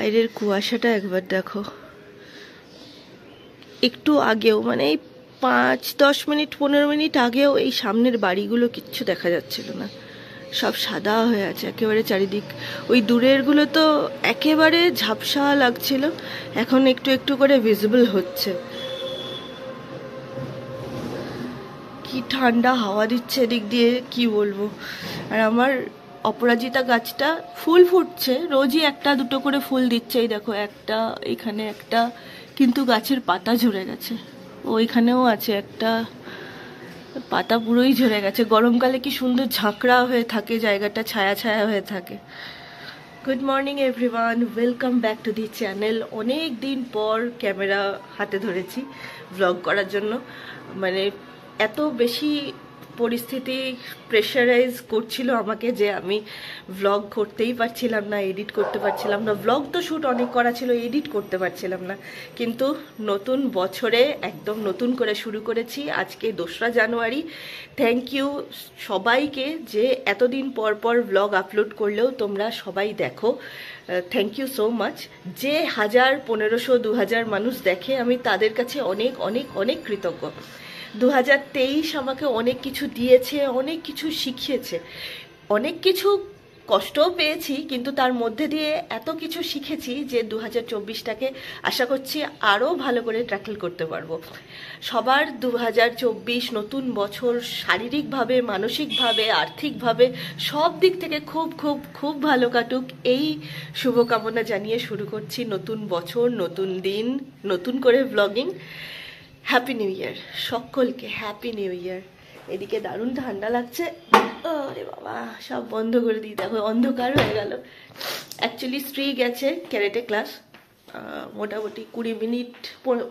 বাইরের কুয়াশাটা একবার দেখো। একটু আগেও মানে এই 5-10 মিনিট 15 মিনিট আগেও এই সামনের বাড়িগুলো কিচ্ছু দেখা যাচ্ছিল না, সব সাদা হয়ে আছে একেবারে চারিদিক। ওই দূরেরগুলো তো একেবারে ঝাপসা লাগছিল, এখন একটু একটু করে ভিজিবল হচ্ছে। কি ঠান্ডা হাওয়া দিচ্ছে এদিক দিয়ে, কি বলবো। আর আমার অপরাজিতা গাছটা ফুল ফুটছে, রোজই একটা দুটো করে ফুল দিচ্ছে। এই দেখো একটা, এখানে একটা, কিন্তু গাছের পাতা ঝরে গেছে। ওইখানেও আছে একটা, পাতা পুরোই ঝরে গেছে। গরমকালে কি সুন্দর ঝাঁকড়া হয়ে থাকে জায়গাটা, ছায়া ছায়া হয়ে থাকে। Good morning everyone, welcome back to the channel. অনেক দিন পর ক্যামেরা হাতে ধরেছি ব্লগ করার জন্য। মানে এত বেশি পরিস্থিতি প্রেশারাইজ করছিল আমাকে যে আমি ভ্লগ করতেই পারছিলাম না, এডিট করতে পারছিলাম না। ভ্লগ তো শ্যুট অনেক করা ছিল, এডিট করতে পারছিলাম না। কিন্তু নতুন বছরে একদম নতুন করে শুরু করেছি। আজকে 2রা জানুয়ারি। থ্যাংক ইউ সবাইকে যে এতদিন পর পর ভ্লগ আপলোড করলেও তোমরা সবাই দেখো। Thank you so much. যে 1000, 1500, 2000 মানুষ দেখে, আমি তাদের কাছে অনেক অনেক অনেক কৃতজ্ঞ। 2023 আমাকে অনেক কিছু দিয়েছে, অনেক কিছু শিখিয়েছে, অনেক কিছু কষ্টও পেয়েছি, কিন্তু তার মধ্যে দিয়ে এত কিছু শিখেছি যে 2024টাকে আশা করছি আরও ভালো করে ট্যাকল করতে পারবো। সবার 2024 নতুন বছর শারীরিকভাবে, মানসিকভাবে, আর্থিকভাবে সব দিক থেকে খুব খুব খুব ভালো কাটুক, এই শুভকামনা জানিয়ে শুরু করছি নতুন বছর, নতুন দিন, নতুন করে ব্লগিং। হ্যাপি নিউ ইয়ার সকলকে, হ্যাপি নিউ ইয়ার। এদিকে দারুণ ঠান্ডা লাগছে। আরে বাবা, সব বন্ধ করে দিই, দেখো অন্ধকার হয়ে গেল। অ্যাকচুয়ালি স্ত্রী গেছে ক্যারেটে ক্লাস, মোটামুটি 20 মিনিট,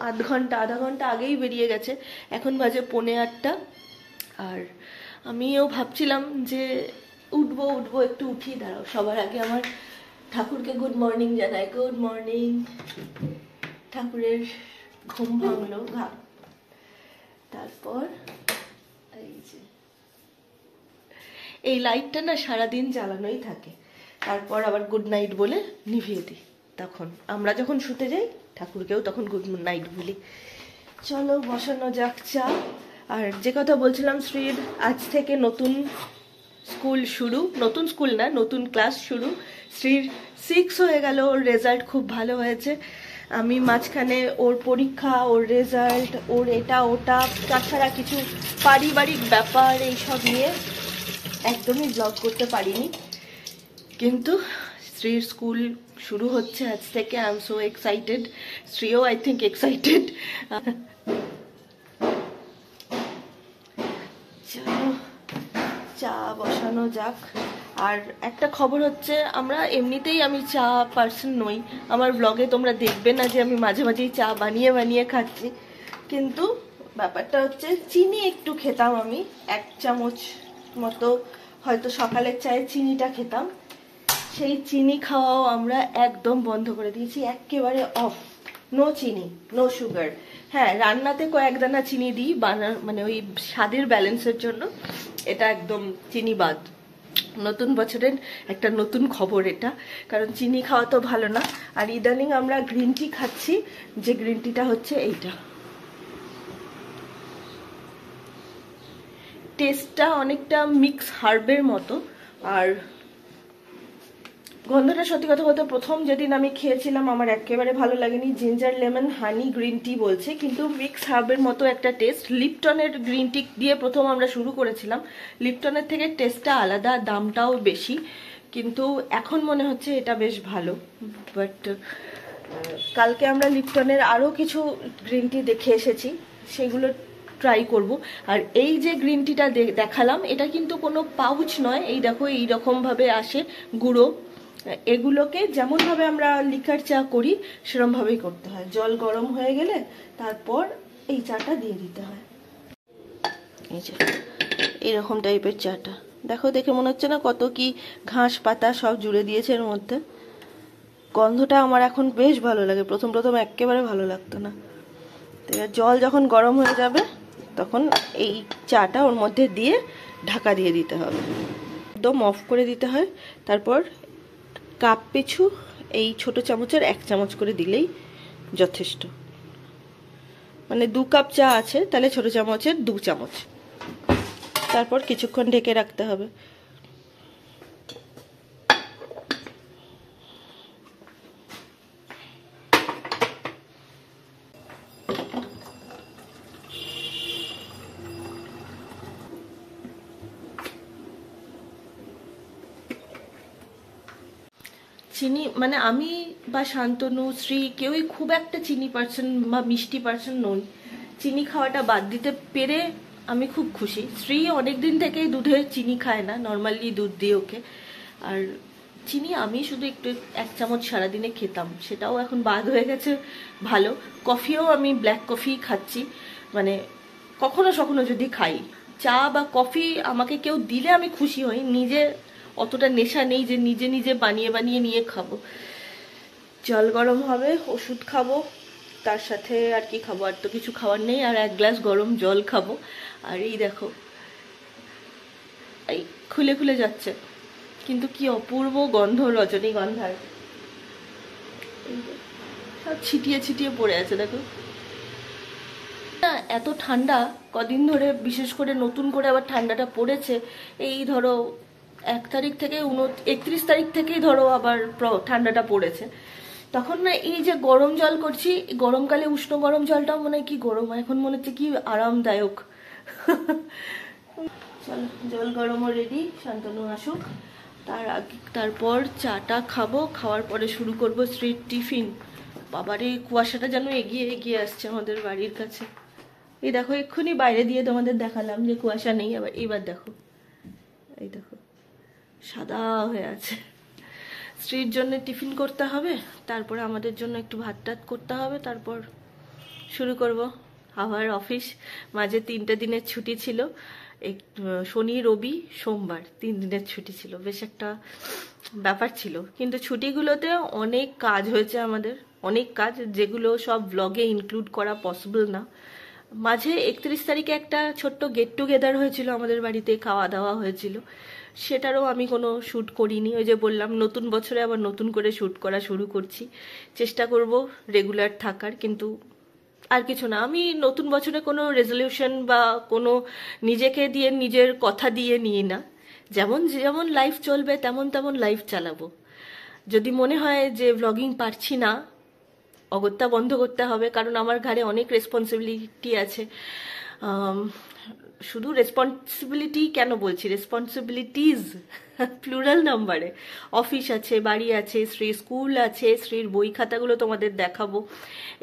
আধা ঘন্টা আগেই বেরিয়ে গেছে। এখন বাজে 7:45। আর আমিও ভাবছিলাম যে উঠবো একটু উঠি, দাঁড়াও সবার আগে আমার ঠাকুরকে গুড মর্নিং জানাই। Good morning. ঠাকুরের ঘুম ভাঙলো, তারপর এই লাইটটা না সারাদিন জ্বালানোই থাকে, তারপর আবার গুড নাইট বলে নিভিয়ে দিই। তখন আমরা যখন শুতে যাই ঠাকুরকেও তখন গুড নাইট বলি। চলো বসানো যাক চা। আর যে কথা বলছিলাম, শ্রীর আজ থেকে নতুন স্কুল শুরু, নতুন স্কুল না, নতুন ক্লাস শুরু। শ্রীর 6 হয়ে গেল, ওর রেজাল্ট খুব ভালো হয়েছে। আমি মাঝখানে ওর পরীক্ষা, ওর রেজাল্ট, ওর এটা ওটা, তাছাড়া কিছু পারিবারিক ব্যাপার এইসব নিয়ে একদমই ব্লগ করতে পারিনি। কিন্তু শ্রীর স্কুল শুরু হচ্ছে আজ থেকে। আই এম সো এক্সাইটেড, শ্রীও আই থিঙ্ক এক্সাইটেড। চলো চা বসানো যাক। আর একটা খবর হচ্ছে, আমরা এমনিতেই, আমি চা পার্সন নই, আমার ব্লগে তোমরা দেখবে না যে আমি মাঝে মাঝেই চা বানিয়ে বানিয়ে খাচ্ছি। কিন্তু ব্যাপারটা হচ্ছে, চিনি একটু খেতাম আমি, 1 চামচ মতো হয়তো সকালের চায়ে চিনিটা খেতাম। সেই চিনি খাওয়াও আমরা একদম বন্ধ করে দিয়েছি, একেবারে অফ। নো চিনি, নো সুগার। হ্যাঁ, রান্নাতে কয়েক দানা চিনি দিই, মানে ওই স্বাদের ব্যালেন্সের জন্য। এটা একদম চিনি বাদ। নতুন বছরের একটা নতুন খবর এটা, কারণ চিনি খাওয়া তো ভালো না। আর ইদানিং আমরা গ্রিন টি খাচ্ছি, যে গ্রিন টিটা হচ্ছে এইটা। টেস্টটা অনেকটা মিক্স হার্বের মতো। আর গন্ধটা সত্যি কথা বলতে প্রথম যেদিন আমি খেয়েছিলাম আমার একেবারে ভালো লাগেনি। জিঞ্জার লেমন হানি গ্রিন টি বলছে, কিন্তু মিক্স হার্বের মতো একটা টেস্ট। লিপটনের গ্রিন টি দিয়ে প্রথম আমরা শুরু করেছিলাম, লিপটনের থেকে টেস্টটা আলাদা, দামটাও বেশি, কিন্তু এখন মনে হচ্ছে এটা বেশ ভালো। বাট কালকে আমরা লিপটনের আরও কিছু গ্রিন টি দেখে এসেছি, সেগুলো ট্রাই করব। আর এই যে গ্রিন টিটা দেখালাম, এটা কিন্তু কোনো পাউচ নয়। এই দেখো এইরকমভাবে আসে গুঁড়ো। এগুলোকে যেমনভাবে আমরা লিকার চা করি সেরকমভাবেই করতে হয়। জল গরম হয়ে গেলে তারপর এই চাটা দিয়ে দিতে হয়। এই যে এইরকম টাইপের চাটা দেখো, দেখে মনে হচ্ছে না কত কি ঘাস পাতা সব জুড়ে দিয়েছে এর মধ্যে। গন্ধটা আমার এখন বেশ ভালো লাগে, প্রথম প্রথম একেবারে ভালো লাগতো না। জল যখন গরম হয়ে যাবে তখন এই চাটা ওর মধ্যে দিয়ে ঢাকা দিয়ে দিতে হবে, একদম অফ করে দিতে হয়। তারপর কাপ পিছু এই ছোট চামচের 1 চামচ করে দিলেই যথেষ্ট। মানে 2 কাপ চা আছে, তাহলে ছোট চামচের 2 চামচ। তারপর কিছুক্ষণ ঢেকে রাখতে হবে। চিনি মানে আমি বা শান্তনু, শ্রী কেউই খুব একটা চিনি পার্সন বা মিষ্টি পার্সন নই। চিনি খাওয়াটা বাদ দিতে পেরে আমি খুব খুশি। শ্রী অনেকদিন থেকেই দুধে চিনি খায় না, নর্মালি দুধ দিয়ে ওকে। আর চিনি আমি শুধু একটু 1 চামচ সারাদিনে খেতাম, সেটাও এখন বাদ হয়ে গেছে। ভালো। কফিও আমি ব্ল্যাক কফি খাচ্ছি, মানে কখনো কখনো যদি খাই। চা বা কফি আমাকে কেউ দিলে আমি খুশি হই, নিজে অতটা নেশা নেই যে নিজে নিজে বানিয়ে বানিয়ে নিয়ে খাবো। জল গরম হবে, ওষুধ খাবো, তার সাথে আর কি খাবো, আর তো কিছু খাওয়ার নেই। আর 1 গ্লাস গরম জল খাবো। আর এই দেখো, এই খুলে খুলে যাচ্ছে, কিন্তু কি অপূর্ব গন্ধ রজনীগন্ধার, সব ছিটিয়ে ছিটিয়ে পড়ে আছে দেখো না। এত ঠান্ডা কদিন ধরে, বিশেষ করে নতুন করে আবার ঠান্ডাটা পড়েছে। এই ধরো 1 তারিখ থেকে 31 তারিখ থেকেই ধরো আবার ঠান্ডাটা পড়েছে। তখন না এই যে গরম জল করছি, গরমকালে উষ্ণ গরম জলটাও মনে হয় কি গরম, এখন মনে হচ্ছে কি আরামদায়ক। চলো, জল গরমও রেডি, শান্তনু আসুক, তারপর চাটা খাবো। খাওয়ার পরে শুরু করবো স্ট্রিট টিফিন। বাবারে কুয়াশাটা যেন এগিয়ে এগিয়ে আসছে আমাদের বাড়ির কাছে। এই দেখো, এক্ষুনি বাইরে দিয়ে তোমাদের দেখালাম যে কুয়াশা নেই, আবার এইবার দেখো, এই দেখো সাদা হয়ে আছে। স্ত্রীর জন্য টিফিন করতে হবে, তারপরে আমাদের জন্য একটু ভাত টাত করতে হবে, তারপর শুরু করব আবার অফিস। মাঝে 3টে দিনের ছুটি ছিল, শনি রবি সোমবার 3 দিনের ছুটি ছিল। বেশ একটা ব্যাপার ছিল, কিন্তু ছুটিগুলোতে অনেক কাজ হয়েছে আমাদের, অনেক কাজ, যেগুলো সব ব্লগে ইনক্লুড করা পসিবল না। মাঝে 31 তারিখে একটা ছোট্ট গেট টুগেদার হয়েছিল আমাদের বাড়িতে, খাওয়া দাওয়া হয়েছিল, সেটারও আমি কোনো শ্যুট করিনি। ওই যে বললাম, নতুন বছরে আবার নতুন করে শ্যুট করা শুরু করছি, চেষ্টা করব রেগুলার থাকার। কিন্তু আর কিছু না, আমি নতুন বছরে কোনো রেজলিউশন বা কোনো নিজেকে দিয়ে নিজের কথা দিয়ে নিই না। যেমন যেমন লাইফ চলবে তেমন তেমন লাইফ চালাবো। যদি মনে হয় যে ব্লগিং পারছি না, অগত্যা বন্ধ করতে হবে, কারণ আমার ঘাড়ে অনেক রেসপন্সিবিলিটি আছে। শুধু রেসপন্সিবিলিটি কেন বলছি, রেসপন্সিবিলিটিজ প্লুরাল নাম্বারে। অফিস আছে, বাড়ি আছে, শ্রীর স্কুল আছে, শ্রীর বই খাতাগুলো তোমাদের দেখাবো।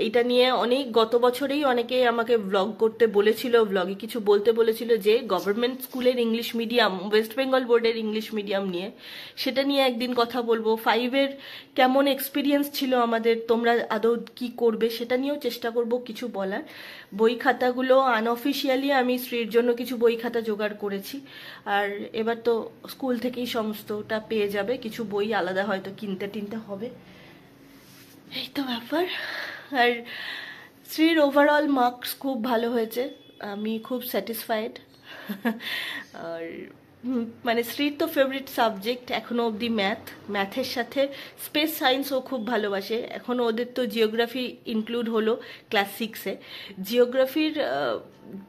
এইটা নিয়ে অনেক গত বছরেই অনেকে আমাকে ব্লগ করতে বলেছিল, ব্লগে কিছু বলতে বলেছিল যে গভর্নমেন্ট স্কুলের ইংলিশ মিডিয়াম, ওয়েস্ট বেঙ্গল বোর্ডের ইংলিশ মিডিয়াম নিয়ে, সেটা নিয়ে একদিন কথা বলবো। 5-এর কেমন এক্সপিরিয়েন্স ছিল আমাদের, তোমরা আদৌ কি করবে, সেটা নিয়েও চেষ্টা করব কিছু বলার। বই খাতাগুলো আনঅফিসিয়ালি আমি শ্রীর জন্য কিছু বই খাতা জোগাড় করেছি, আর এবার তো স্কুল থেকেই সমস্তটা পেয়ে যাবে, কিছু বই আলাদা হয়তো কিনতে টিনতে হবে। এই তো ব্যাপার। আর শ্রীর ওভারঅল মার্কস খুব ভালো হয়েছে, আমি খুব স্যাটিসফাইড। আর মানে শ্রীর তো ফেভারিট সাবজেক্ট এখনো অবধি ম্যাথের সাথে স্পেস সায়েন্স ও খুব ভালোবাসে। এখনো ওদের তো জিওগ্রাফি ইনক্লুড হলো ক্লাস 6-এ। জিওগ্রাফির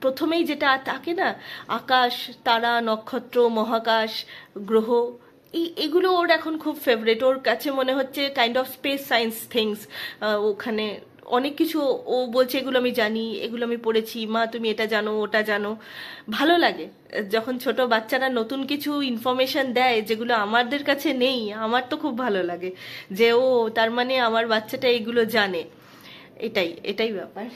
প্রথমেই যেটা থাকে না, আকাশ, তারা, নক্ষত্র, মহাকাশ, গ্রহ, এগুলো ওর এখন খুব ফেভারিট। ওর কাছে মনে হচ্ছে kind of speech science things. ওখানে অনেক কিছু ও বলছে, এগুলো আমি জানি, এগুলো আমি পড়েছি, মা তুমি এটা জানো, ওটা জানো। ভালো লাগে যখন ছোট বাচ্চারা নতুন কিছু ইনফরমেশন দেয় যেগুলো আমাদের কাছে নেই। আমার তো খুব ভালো লাগে যে ও, তার মানে আমার বাচ্চাটা এগুলো জানে। এটাই ব্যাপার।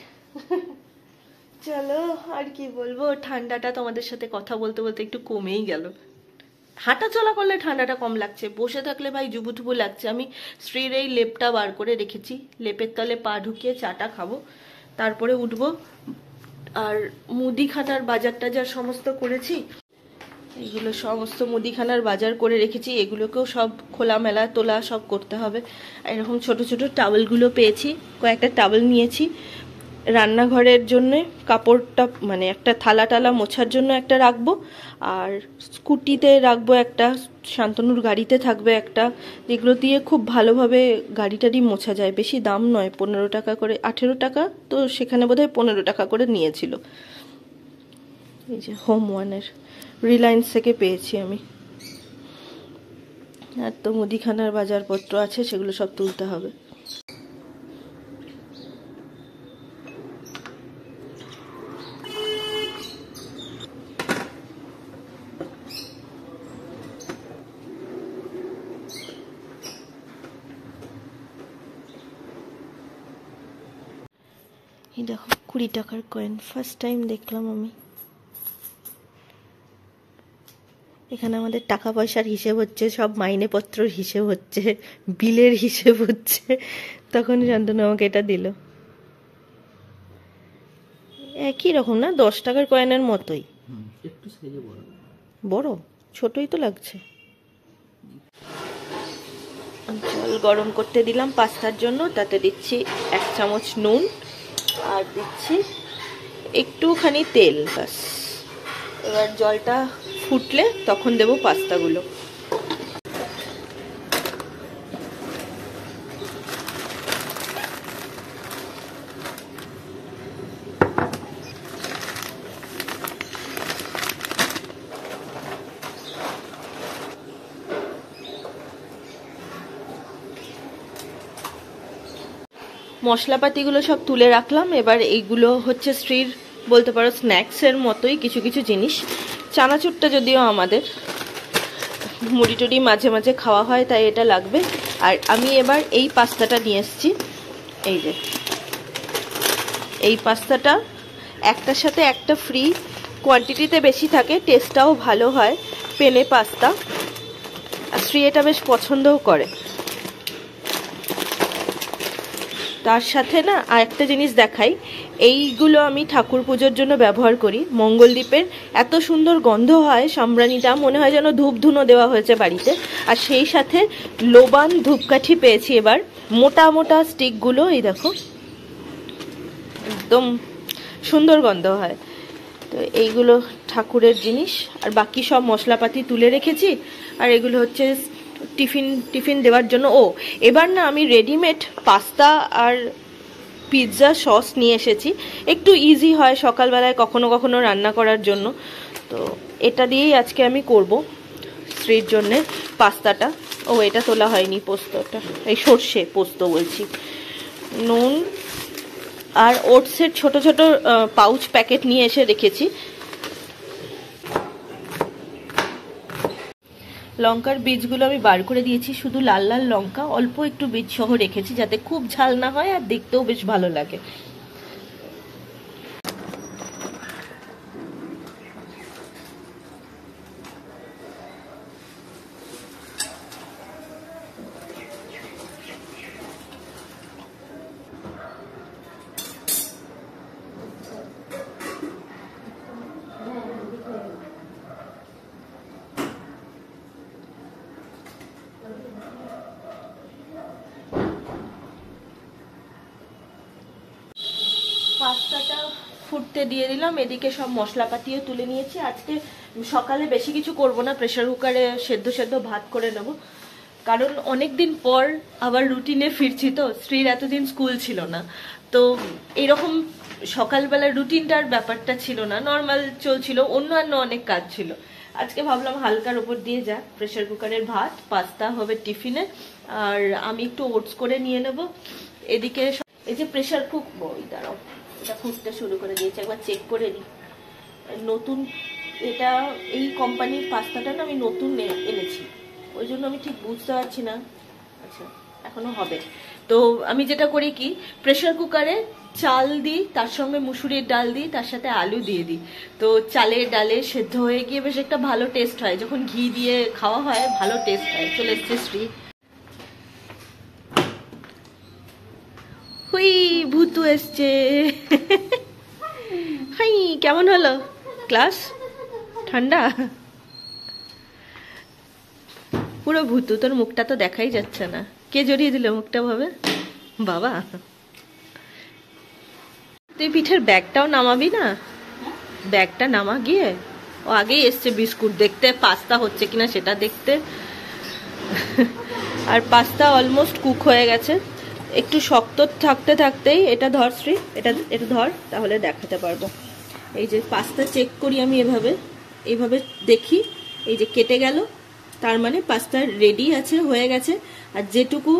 চলো, আর কি বলবো, ঠান্ডাটা তোমাদের সাথে কথা বলতে বলতে একটু কমেই গেল। হাঁটা চলা করলে ঠান্ডাটা কম লাগছে, বসে থাকলে ভাই জুবুথুবু লাগছে। আমি স্ত্রীর এই লেপটা বার করে রেখেছি, লেপের তলে পা ঢুকিয়ে চাটা খাবো, তারপরে উঠবো। আর মুদিখানার বাজার টাজার সমস্ত করেছি, এগুলো সমস্ত মুদিখানার বাজার করে রেখেছি, এগুলোকেও সব খোলা মেলা তোলা সব করতে হবে। এরকম ছোট ছোট টাওয়েলগুলো পেয়েছি, কয়েকটা টাওয়েল নিয়েছি, রান্নাঘরের জন্য কাপড়টা মানে একটা থালা টালা মোছার জন্য একটা রাখবো, আর স্কুটিতে রাখবো একটা, শান্তনুর গাড়িতে থাকবে একটা, যেগুলো দিয়ে খুব ভালোভাবে গাড়ি টাড়ি মোছা যায়। বেশি দাম নয়, 15 টাকা করে, 18 টাকা, তো সেখানে বোধহয় 15 টাকা করে নিয়েছিল। এই যে হোম ওয়ানের, রিলায়েন্স থেকে পেয়েছি আমি। আর তো মুদিখানার বাজারপত্র আছে, সেগুলো সব তুলতে হবে। এই দেখো 20 টাকার কয়েন, ফার্স্ট টাইম দেখলাম আমি। এখানে আমাদের টাকা পয়সার হিসেব হচ্ছে, সব মাইনেপত্রর হিসেব হচ্ছে, বিলের হিসেব হচ্ছে। তখন শান্তনু আমাকে এটা দিল। একই রকম না, 10 টাকার কয়েনের মতোই, একটু সাইজে বড়। বড় ছোটই তো লাগছে। জল গরম করতে দিলাম পাস্তার জন্য, তাতে দিচ্ছি 1 চামচ নুন, আর দিচ্ছি একটুখানি তেল, ব্যাস। এবার জলটা ফুটলে তখন দেবো পাস্তাগুলো। মশলাপাতিগুলো সব তুলে রাখলাম। এবার এইগুলো হচ্ছে স্ত্রীর বলতে পারো স্ন্যাক্সের মতোই কিছু কিছু জিনিস। চানাচুরটা যদিও আমাদের, মুড়ি টুড়ি মাঝে মাঝে খাওয়া হয়, তাই এটা লাগবে। আর আমি এবার এই পাস্তাটা নিয়ে এসেছি, এই যে এই পাস্তাটা, একটার সাথে একটা ফ্রি, কোয়ান্টিটিতে বেশি থাকে, টেস্টটাও ভালো হয়, পেনে পাস্তা। আর স্ত্রী এটা বেশ পছন্দও করে। তার সাথে না আর একটা জিনিস দেখাই, এইগুলো আমি ঠাকুর পুজোর জন্য ব্যবহার করি। মঙ্গলদ্বীপের এত সুন্দর গন্ধ হয় সাম্রানিটা, মনে হয় যেন ধূপ ধুনো দেওয়া হয়েছে বাড়িতে। আর সেই সাথে লোবান ধূপকাঠি পেয়েছি এবার, মোটা মোটা স্টিকগুলো, এই দেখো একদম সুন্দর গন্ধ হয়। তো এইগুলো ঠাকুরের জিনিস। আর বাকি সব মশলাপাতি তুলে রেখেছি। আর এগুলো হচ্ছে টিফিন দেওয়ার জন্য। ও এবার না আমি রেডিমেড পাস্তা আর পিৎজা সস নিয়ে এসেছি, একটু ইজি হয় সকালবেলায় কখনো কখনো রান্না করার জন্য। তো এটা দিয়েই আজকে আমি করব স্ত্রীর জন্যে পাস্তাটা। ও এটা তোলা হয়নি, পোস্তটা, এই সর্ষে পোস্ত বলছি। নুন আর ওটসের ছোট ছোট পাউচ প্যাকেট নিয়ে এসে রেখেছি। লঙ্কার বীজগুলো আমি বার করে দিয়েছি, শুধু লাল লাল লঙ্কা, অল্প একটু বীজ সহ রেখেছি যাতে খুব ঝাল না হয় আর দেখতেও বেশ ভালো লাগে। পাস্তাটা ফুটতে দিয়ে দিলাম, এদিকে সব মশলাপাতিও তুলে নিয়েছি। আজকে সকালে বেশি কিছু করব না, প্রেসার কুকারে সেদ্ধ ভাত করে নেব, কারণ অনেক দিন পর আবার রুটিনে ফিরছি। তো স্ত্রীর এতদিন স্কুল ছিল না, তো এরকম সকালবেলার রুটিনটার ব্যাপারটা ছিল না, নর্মাল চলছিল, অন্যান্য অনেক কাজ ছিল। আজকে ভাবলাম হালকার ওপর দিয়ে যাক, প্রেসার কুকারের ভাত, পাস্তা হবে টিফিনে, আর আমি একটু ওটস করে নিয়ে নেব। এদিকে এই যে প্রেসার কুক, ওই দাঁড়াও, এটা ফুটতে শুরু করে দিয়েছে, একবার চেক করে নিই। নতুন এটা, এই কোম্পানির পাস্তাটা না আমি নতুন এনেছি, ওই জন্য আমি ঠিক বুঝতে পারছি না। আচ্ছা এখনো হবে। তো আমি যেটা করি কি, প্রেসার কুকারে চাল দিই, তার সঙ্গে মুসুরির ডাল দিই, তার সাথে আলু দিয়ে দিই। তো চালে ডালে সেদ্ধ হয়ে গিয়ে বেশ একটা ভালো টেস্ট হয়, যখন ঘি দিয়ে খাওয়া হয় ভালো টেস্ট হয়। চলে এসছে শ্রী, হুই ভূতু এসছে। হাই, কেমন হলো ক্লাস? ঠান্ডা? পুরো ভূতু, তোর মুখটা তো দেখাই যাচ্ছে না। কে জড়িয়ে দিল মুখটা ভাবে? বাবা। তুই পিঠের ব্যাগটাও নামাবি না? ব্যাগটা নামা গিয়ে। ও আগেই এসছে বিস্কুট দেখতে, পাস্তা হচ্ছে কিনা সেটা দেখতে। আর পাস্তা অলমোস্ট কুক হয়ে গেছে। একটু শক্ত থাকতে থাকতেই এটা ধর শ্রী, এটা ধর, তাহলে দেখাতে পারবো। এই যে পাস্তা চেক করি আমি এইভাবে দেখি, এই যে কেটে গেল, তার মানে পাস্তা রেডি আছে, হয়ে গেছে। আর যেটুকু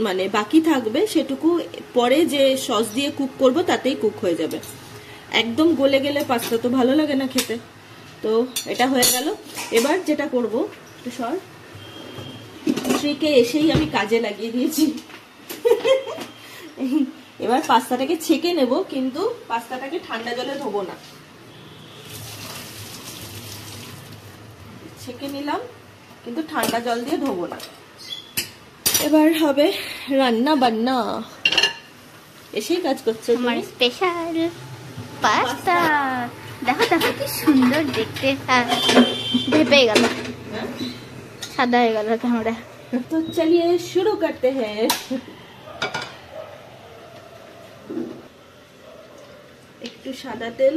মানে বাকি থাকবে সেটুকু পরে যে সস দিয়ে কুক করব তাতেই কুক হয়ে যাবে। একদম গলে গেলে পাস্তা তো ভালো লাগে না খেতে। তো এটা হয়ে গেল। এবার যেটা করব, একটু সর, স্ত্রীকে এসেই আমি কাজে লাগিয়ে দিয়েছি। এবার পাস্তাটাকে ছেঁকে নেব, কিন্তু পাস্তাটাকে ঠান্ডা জলে ধোবো না। ছেঁকে নিলাম, কিন্তু ঠান্ডা জল দিয়ে ধোবো না। এবার হবে রান্না বান্না। এসেই কাজ করছে আমার স্পেশাল পাস্তা। দেখো দেখো কি সুন্দর দেখতে। ভেপে গেল, সাদা হয়ে গেল ক্যামেরা। তো চলিয়ে শুরু করতে हैं। একটু সাদা তেল,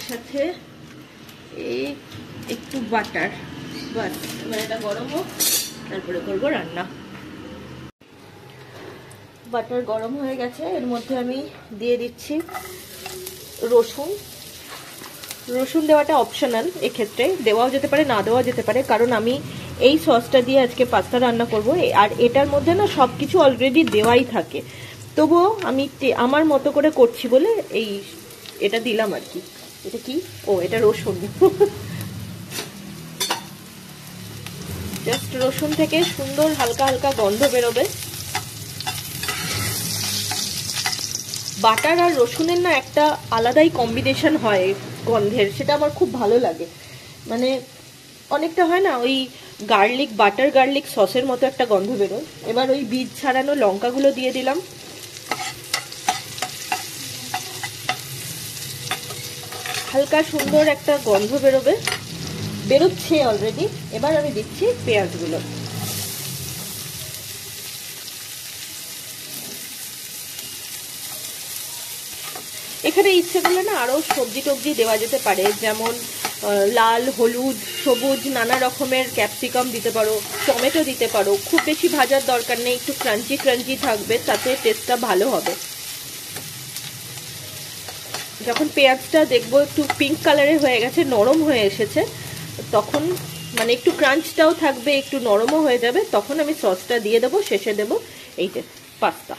সাথে এই একটু বাটার, বাস। এবার এটা গরম হোক, তারপরে করবো রান্না। বাটার গরম হয়ে গেছে, এর মধ্যে আমি দিয়ে দিচ্ছি রসুন। রসুন দেওয়াটা অপশনাল, এক্ষেত্রে দেওয়াও যেতে পারে, না দেওয়াও যেতে পারে, কারণ আমি এই সসটা দিয়ে আজকে পাস্তা রান্না করব। আর এটার মধ্যে না সবকিছু অলরেডি দেওয়াই থাকে, তবুও আমি আমার মতো করে করছি বলে এটা দিলাম আর কি। এটা কি? ও, এটা রসুন। জাস্ট রসুন থেকে সুন্দর হালকা হালকা গন্ধ বেরোবে। বাটার আর রসুনের না একটা আলাদাই কম্বিনেশন হয় গন্ধের, সেটা আমার খুব ভালো লাগে। মানে অনেকটা হয় না ওই গার্লিক, বাটার গার্লিক সসের মতো একটা গন্ধ বেরোয়। এবার ওই বীজ ছাড়ানো লঙ্কাগুলো দিয়ে দিলাম। হালকা সুন্দর একটা গন্ধ বেরোচ্ছে অলরেডি। এবার আমি দিচ্ছি পেঁয়াজগুলো। এখানে ইচ্ছে করলে না আরো সবজি টবজি দেওয়া যেতে পারে, যেমন লাল, হলুদ, সবুজ নানা রকমের ক্যাপসিকাম দিতে পারো, টমেটো দিতে পারো। খুব বেশি ভাজার দরকার নেই, একটু ক্রাঞ্চি ক্রাঞ্চি থাকবে, তাতে টেস্টটা ভালো হবে। যখন পেঁয়াজটা দেখবো একটু পিঙ্ক কালারের হয়ে গেছে, নরম হয়ে এসেছে, তখন মানে একটু ক্রাঞ্চটাও থাকবে, একটু নরমও হয়ে যাবে, তখন আমি সসটা দিয়ে দেবো, শেষে দেবো এইটা পাস্তা।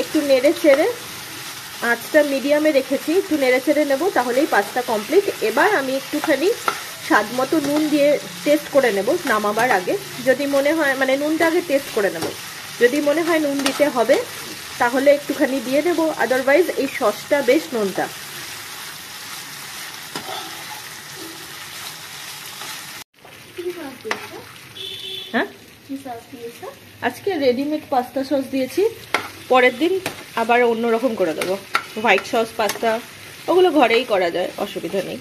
একটু নেড়ে চেড়ে, আঁচটা মিডিয়ামে রেখেছি, একটু নেড়ে চেড়ে নেবো, তাহলেই পাস্তা কমপ্লিট। এবার আমি একটুখানি স্বাদ মতো নুন দিয়ে টেস্ট করে নেব নামাবার আগে। যদি মনে হয়, মানে নুনটা আগে টেস্ট করে নেব, যদি মনে হয় নুন দিতে হবে তাহলে একটুখানি দিয়ে নেব, আদারওয়াইজ এই সসটা বেশ নুনটা। হ্যাঁ, আজকে রেডিমেড পাস্তা সস দিয়েছি, পরের দিন আবার অন্যরকম করে দেবো। হোয়াইট সস পাস্তা ওগুলো ঘরেই করা যায়, অসুবিধা নেই।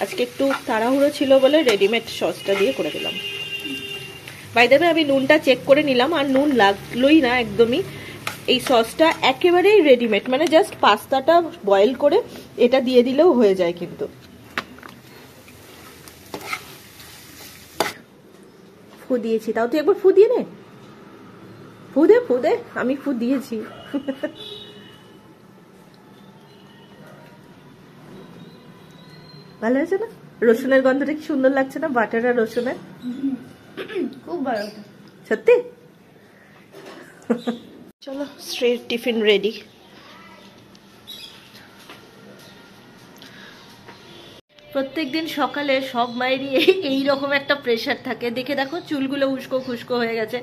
আজকে একটু তাড়াহুড়ো ছিল বলে রেডিমেড সসটা দিয়ে করে দিলাম। বাই দ্য ওয়ে, আমি নুনটা চেক করে নিলাম, আর নুন লাগলোই না একদমই। এই সসটা একেবারেই রেডিমেড, মানে জাস্ট পাস্তাটা বয়েল করে এটা দিয়ে দিলেও হয়ে যায়। কিন্তু ফু দিয়েছি, তাও তুই একবার ফু দিয়ে নে। ফু দে, আমি ফু দিয়েছি। ভালো হয়েছে না? রসুনের গন্ধটা কি সুন্দর লাগছে না? বাটার আর রসুনের খুব ভালো। সত্যি। চলো, স্ট্রেট টিফিন রেডি। প্রত্যেকদিন সকালে সব মায়েরই এই রকম একটা প্রেশার থাকে। দেখে দেখো চুলগুলো উস্কো খুস্কো হয়ে গেছে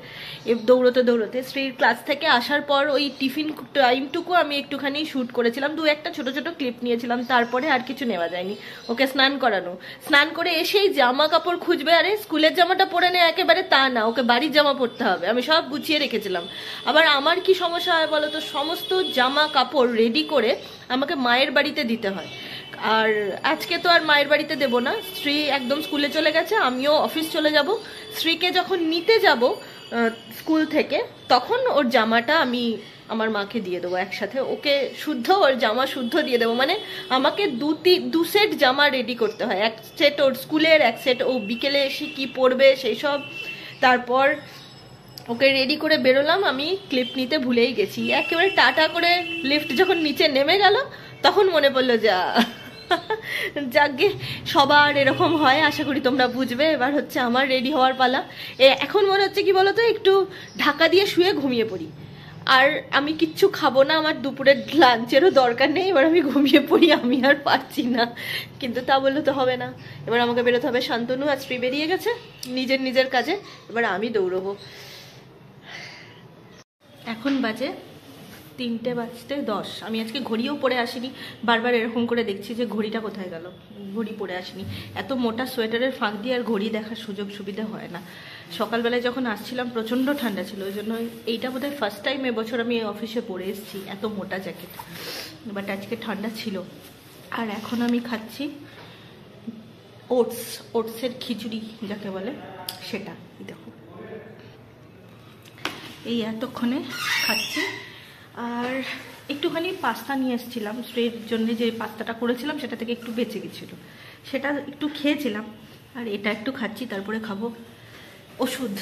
দৌড়তে দৌড়তে। স্ত্রীর ক্লাস থেকে আসার পর ওই টিফিন টাইমটুকু আমি একটুখানি শ্যুট করেছিলাম, দু একটা ছোট ছোট ক্লিপ নিয়েছিলাম, তারপরে আর কিছু নেওয়া যায়নি। ওকে স্নান করানো, স্নান করে এসেই জামা কাপড় খুঁজবে, আরে স্কুলের জামাটা পরে নেয় একেবারে তা না, ওকে বাড়ির জামা পরতে হবে। আমি সব গুছিয়ে রেখেছিলাম। আবার আমার কি সমস্যা হয় বলো তো, সমস্ত জামা কাপড় রেডি করে আমাকে মায়ের বাড়িতে দিতে হয়। আর আজকে তো আর মায়ের বাড়িতে দেব না, স্ত্রী একদম স্কুলে চলে গেছে, আমিও অফিস চলে যাব। স্ত্রীকে যখন নিতে যাব স্কুল থেকে, তখন ওর জামাটা আমি আমার মাকে দিয়ে দেবো একসাথে, ওকে শুদ্ধ ওর জামা শুদ্ধ দিয়ে দেবো। মানে আমাকে দু সেট জামা রেডি করতে হয়, এক সেট ওর স্কুলের, এক সেট ও বিকেলে এসে কি পরবে সেই সব। তারপর ওকে রেডি করে বেরোলাম, আমি ক্লিপ নিতে ভুলেই গেছি। একেবারে টাটা করে লিফট যখন নিচে নেমে গেল, তখন মনে পড়লো যা যাকে সবার এরকম হয়, আশা করি তোমরা বুঝবে। এবার হচ্ছে আমার রেডি হওয়ার পালা। এখন মনে হচ্ছে কি বলতো, একটু ঢাকা দিয়ে শুয়ে ঘুমিয়ে পড়ি। আর আমি কিচ্ছু খাবো না, আমার দুপুরের লাঞ্চেরও দরকার নেই, এবার আমি ঘুমিয়ে পড়ি, আমি আর পারছি না। কিন্তু তা বললে তো হবে না, এবার আমাকে বেরোতে হবে। শান্তনু আর স্ত্রী বেরিয়ে গেছে নিজের নিজের কাজে, এবার আমি দৌড়বো। এখন বাজে 3:10। আমি আজকে ঘড়িও পরে আসিনি, বারবার এরকম করে দেখছি যে ঘড়িটা কোথায় গেল, ঘড়ি পরে আসিনি। এত মোটা সোয়েটারের ফাঁক দিয়ে আর ঘড়ি দেখার সুযোগ সুবিধা হয় না। সকালবেলায় যখন আসছিলাম প্রচণ্ড ঠান্ডা ছিল, ওই জন্য এইটা বোধহয় ফার্স্ট টাইম এবছর আমি অফিসে পরে এসেছি এত মোটা জ্যাকেট, বাট আজকে ঠান্ডা ছিল। আর এখন আমি খাচ্ছি ওটসের খিচুড়ি যাকে বলে সেটা। দেখো এই এতক্ষণে খাচ্ছি। আর একটুখানি পাস্তা নিয়ে এসেছিলাম স্ত্রীর জন্য, যে পাস্তাটা করেছিলাম সেটা থেকে একটু বেঁচে গেছিলো, সেটা একটু খেয়েছিলাম। আর এটা একটু খাচ্ছি, তারপরে খাবো ওষুধ।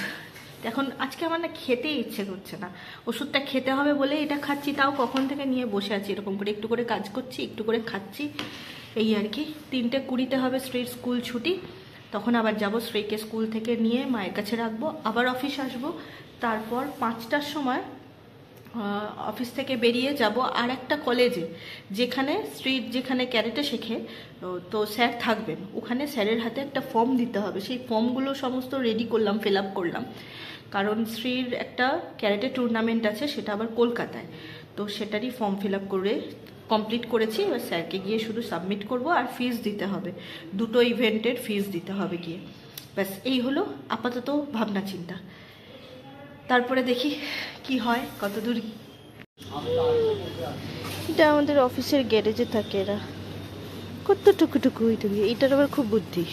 এখন আজকে আমার না খেতেই ইচ্ছে করছে না, ওষুধটা খেতে হবে বলে এটা খাচ্ছি। তাও কখন থেকে নিয়ে বসে আছি এরকম করে, একটু করে কাজ করছি, একটু করে খাচ্ছি, এই আর কি। 3:20 হবে স্ত্রীর স্কুল ছুটি, তখন আবার যাব। স্ত্রীকে স্কুল থেকে নিয়ে মায়ের কাছে রাখবো, আবার অফিস আসবো। তারপর 5টার সময় অফিস থেকে বেরিয়ে যাব আর একটা কলেজে, যেখানে স্ত্রীর যেখানে ক্যারেটে শেখে, তো স্যার থাকবেন ওখানে। স্যারের হাতে একটা ফর্ম দিতে হবে, সেই ফর্মগুলো সমস্ত রেডি করলাম, ফিল আপ করলাম। কারণ স্ত্রীর একটা ক্যারেটে টুর্নামেন্ট আছে, সেটা আবার কলকাতায়, তো সেটারই ফর্ম ফিল আপ করে কমপ্লিট করেছি। এবার স্যারকে গিয়ে শুধু সাবমিট করব, আর ফিস দিতে হবে, দুটো ইভেন্টের ফিস দিতে হবে গিয়ে। ব্যাস এই হলো আপাতত ভাবনা চিন্তা। তারপরে দেখি কি হয়, কত দূর। এটা আমাদের অফিসের গ্যারেজে থাকে এরা, কত টুকুটুকু এইটার আবার খুব বুদ্ধি।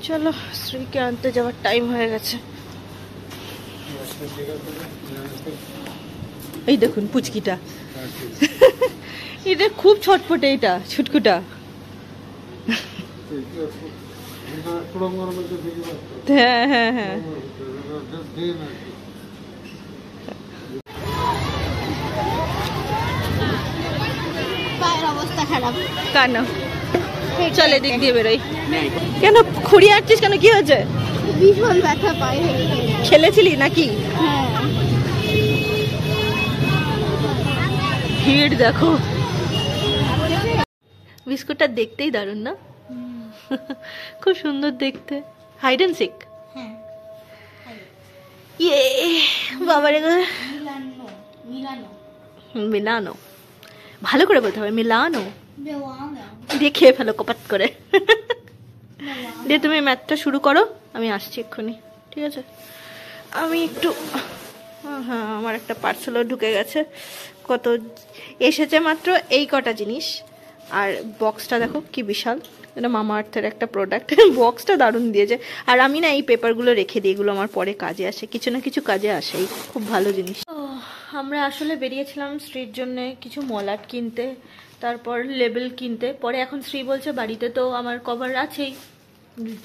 চলো স্ত্রীকে আনতে যাওয়ার টাইম হয়ে গেছে। এই দেখুন পুচকিটা, এটা খুব ছটফটে, এটা ছুটকুটা। হ্যাঁ হ্যাঁ হ্যাঁ, অবস্থা খারাপ। কেন চল এদিক দিয়ে বেরোই। কেন খুঁড়িয়ে আসছিস কেন, কি হয়েছে? ভীষণ ব্যথা পায়। খেলেছিলি নাকি? হ্যাঁ। ভিড় দেখো। বিস্কুটটা দেখতেই দারুণ না? খুব সুন্দর দেখতে। Hide and seek. হ্যাঁ। ইয়ে বাবারে, মিলানো ভালো করে বলতে হবে, মিলানো দিয়ে খেয়ে ফেলো কপাত করে। দিয়ে তুমি ম্যাথটা শুরু করো, আমি আসছি এক্ষুনি, ঠিক আছে? আমি একটু, হ্যাঁ আমার একটা পার্সেলও ঢুকে গেছে। কত এসেছে মাত্র এই কটা জিনিস। আর বক্সটা দেখো কি বিশাল, এটা মামা আর্থের একটা প্রোডাক্ট। বক্সটা দারুণ দিয়েছে। আর আমি না এই পেপারগুলো রেখে দিই, এগুলো আমার পরে কাজে আসে, কিছু না কিছু কাজে আসেই, খুব ভালো জিনিস। আমরা আসলে বেরিয়েছিলাম স্ত্রীর জন্য কিছু মলাট কিনতে, তারপর লেবেল কিনতে। পরে এখন শ্রী বলছে বাড়িতে তো আমার কভার আছেই,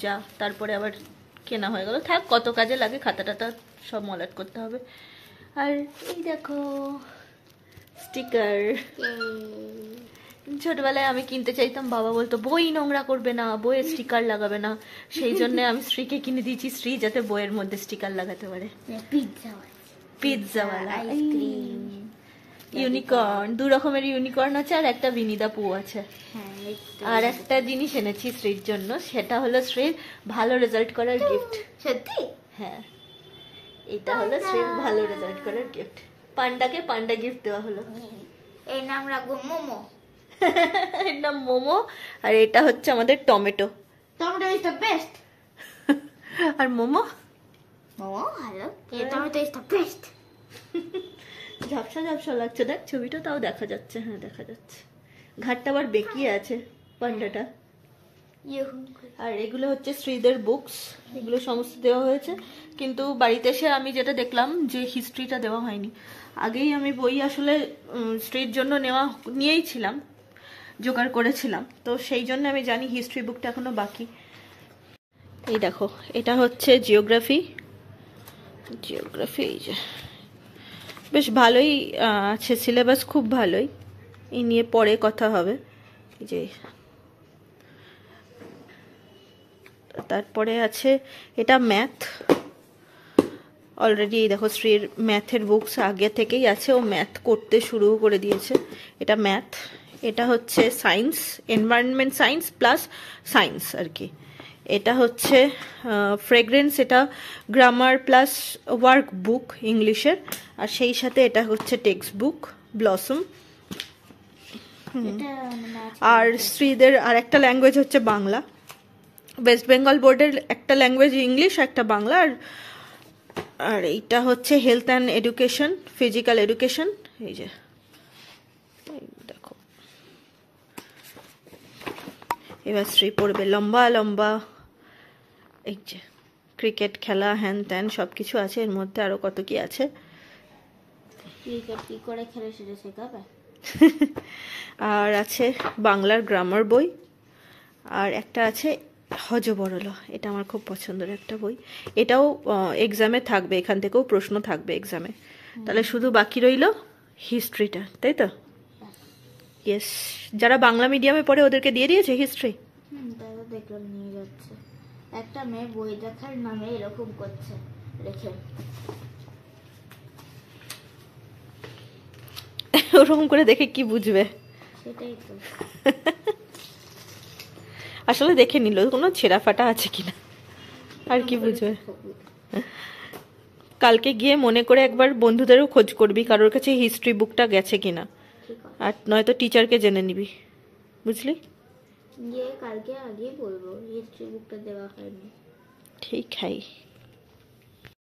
যা তারপরে আবার কেনা হয়ে গেল। থাক, কত কাজে লাগে, খাতা টাতা সব মলাট করতে হবে। আর এই দেখো স্টিকার। ছোটবেলায় আমি কিনতে চাইতাম, বাবা বলতো বই নোংরা করবে না, বইয়ের স্টিকার লাগাবে না, সেই জন্য আমি স্ত্রীকে কিনে দিয়েছি, স্ত্রী যাতে বইয়ের মধ্যে স্টিকার লাগাতে পারে। পিৎজাওয়ালা আইসক্রিম, ইউনিকর্ন, 2 রকমের ইউনিকর্ন আছে, আর একটা বিনিদা পু আছে। হ্যাঁ আর একটা জিনিস এনেছি শ্রীর জন্য, সেটা হলো শ্রীর ভালো রেজাল্ট করার গিফট। সত্যি? হ্যাঁ, এটা হলো শ্রীর ভালো রেজাল্ট করার গিফট। পান্ডাকে পান্ডা গিফট দেওয়া হলো। এই নাম রাখবো মোমো। এর নাম মোমো, আর এটা হচ্ছে আমাদের tomato. Tomato is the best. আর মোমো মোমো ভালো, এই টমেটো ইজ দ্য বেস্ট। ঝাপসা ঝাপসা লাগছে, দেখ ছবিটা, তাও দেখা যাচ্ছে। হ্যাঁ দেখা যাচ্ছে, ঘাটটা আবার বেঁকিয়ে আছে পান্ডাটা। আর এগুলো হচ্ছে শ্রীদের বুকস, এগুলো সমস্ত দেওয়া হয়েছে। কিন্তু বাড়িতে এসে আমি যেটা দেখলাম যে হিস্ট্রিটা দেওয়া হয়নি। আগেই আমি বই আসলে শ্রীর জন্য নিয়েই ছিলাম, জোগাড় করেছিলাম, তো সেই জন্য আমি জানি হিস্ট্রি বুকটা এখনো বাকি। এই দেখো, এটা হচ্ছে জিওগ্রাফি। এই যে বেশ ভালোই আছে, সিলেবাস খুব ভালোই, এই নিয়ে পরে কথা হবে। এই যে তারপরে আছে এটা ম্যাথ। অলরেডি এই দেখো শ্রীর ম্যাথের বুকস আগে থেকেই আছে, ও ম্যাথ করতে শুরু করে দিয়েছে। এটা ম্যাথ। এটা হচ্ছে science, environment science plus science আর কি। এটা হচ্ছে ফ্রেগ্রেন্স, এটা গ্রামার প্লাস ওয়ার্ক বুক ইংলিশের। আর সেই সাথে এটা হচ্ছে টেক্সট বুক ব্লসম। আর শ্রীদের আর একটা ল্যাঙ্গুয়েজ হচ্ছে বাংলা। ওয়েস্ট বেঙ্গল বোর্ডের একটা ল্যাঙ্গুয়েজ ইংলিশ, একটা বাংলা। আর এইটা হচ্ছে health and education, physical education. এই যে দেখো, এবার শ্রী পড়বে লম্বা লম্বা। এই যে ক্রিকেট খেলা, হ্যান ত্যান সব কিছু আছে এর মধ্যে, আরো কত কি আছে। ক্রিকেট কি করে খেলে সেটা শেখাবে। আর আছে বাংলার গ্রামার বই। আর একটা আছে হযবরল, এটা আমার খুব পছন্দের একটা বই। এটাও এক্সামে থাকবে, এখান থেকেও প্রশ্ন থাকবে এক্সামে। তাহলে শুধু বাকি রইল হিস্ট্রিটা, তাই তো? ইয়েস, যারা বাংলা মিডিয়ামে পড়ে ওদেরকে দিয়ে দিয়েছে হিস্ট্রি। তারা দেখলাম নিয়ে যাচ্ছে, একটা মেয়ে বই দেখার নামে এরকম করছে রেখে। ওরকম করে দেখে কি বুঝবে? সেটাই তো। আসলে দেখে নিল কোনো ছেঁড়া ফাটা আছে কিনা, আর কি বুঝবে। কালকে গিয়ে মনে করে একবার বন্ধুদেরও খোঁজ করবি কারোর কাছে হিস্ট্রি বুকটা গেছে কিনা, আর নয়তো টিচারকে জেনে নিবি, বুঝলি? গিয়ে কালকে আগে বলবো হিস্ট্রি বুকটা দেওয়া হয়নি। ঠিক है।